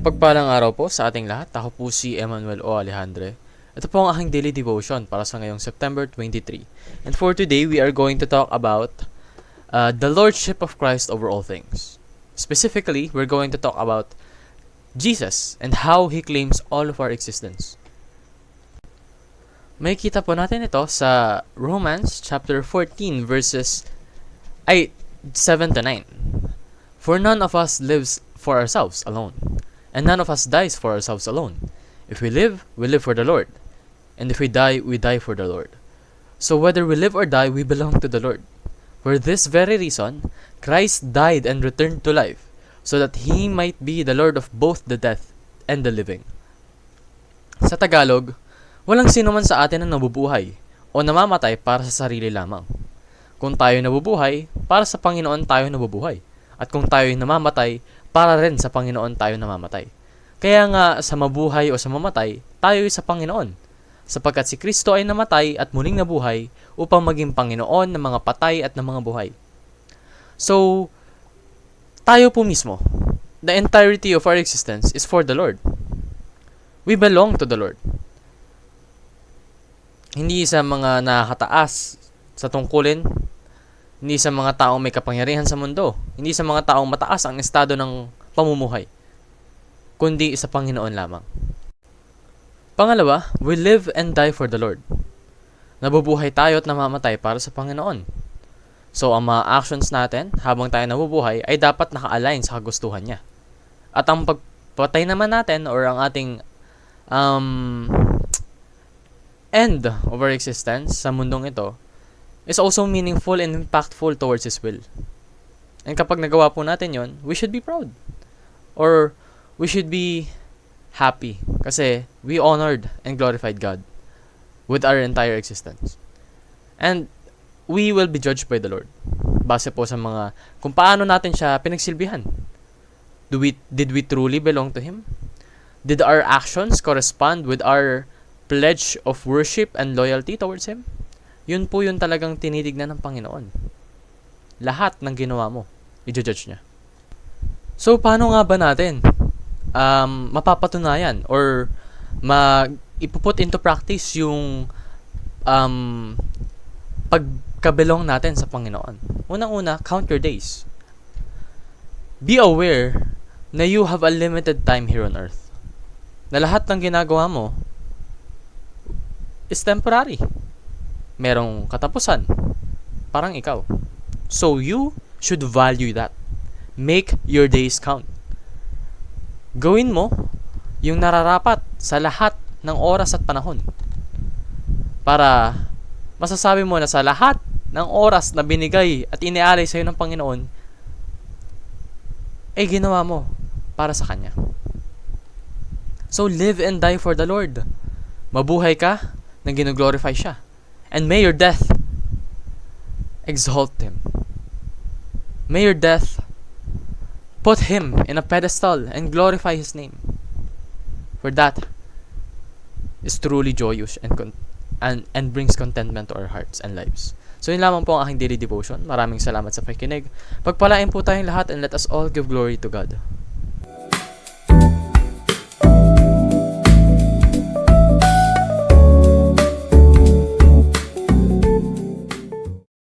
Mapagpalang araw po sa ating lahat. Ako po si Emmanuel O. Alejandre. Ito po ang aking daily devotion para sa ngayong September 23. And for today, we are going to talk about the Lordship of Christ over all things. Specifically, we're going to talk about Jesus and how He claims all of our existence. May kita po natin ito sa Romans chapter 14 verses 7 to 9. For none of us lives for ourselves alone, and none of us dies for ourselves alone. If we live for the Lord. And if we die for the Lord. So whether we live or die, we belong to the Lord. For this very reason, Christ died and returned to life, so that He might be the Lord of both the death and the living. Sa Tagalog, walang sino man sa atin na nabubuhay o namamatay para sa sarili lamang. Kung tayo nabubuhay, para sa Panginoon tayo nabubuhay. At kung tayo namamatay, para rin sa Panginoon tayo namamatay. Kaya nga sa mabuhay o sa mamatay, tayo sa Panginoon. Sapagkat si Kristo ay namatay at muling nabuhay upang maging Panginoon ng mga patay at ng mga buhay. So, tayo po mismo, the entirety of our existence is for the Lord. We belong to the Lord. Hindi sa mga nakakataas sa tungkulin, hindi sa mga taong may kapangyarihan sa mundo, hindi sa mga taong mataas ang estado ng pamumuhay, kundi sa Panginoon lamang. Pangalawa, we live and die for the Lord. Nabubuhay tayo at namamatay para sa Panginoon. So, ang mga actions natin habang tayo nabubuhay ay dapat naka-align sa kagustuhan niya. At ang pagpatay naman natin or ang ating end of our existence sa mundong ito is also meaningful and impactful towards His will. And kapag nagawa po natin yon, we should be proud. Or we should be happy kasi we honored and glorified God with our entire existence. And we will be judged by the Lord base po sa mga kung paano natin siya pinagsilbihan. Did we truly belong to Him? Did our actions correspond with our pledge of worship and loyalty towards Him? Yun po yung talagang tinitignan ng Panginoon. Lahat ng ginawa mo, i-judge niya. So, paano nga ba natin mapapatunayan or ipuput into practice yung pagkabelong natin sa Panginoon? Unang-una, count your days. Be aware na you have a limited time here on earth. Na lahat ng ginagawa mo is temporary. Merong katapusan. Parang ikaw. So, you should value that. Make your days count. Gawin mo yung nararapat sa lahat ng oras at panahon. Para masasabi mo na sa lahat ng oras na binigay at inialay sa iyo ng Panginoon, ay ginawa mo para sa Kanya. So, live and die for the Lord. Mabuhay ka na gino-glorify siya. And may your death exalt Him. May your death put Him in a pedestal and glorify His name. For that is truly joyous and brings contentment to our hearts and lives. So yun lamang po ang aking daily devotion. Maraming salamat sa pakikinig. Pagpalain po tayong lahat and let us all give glory to God.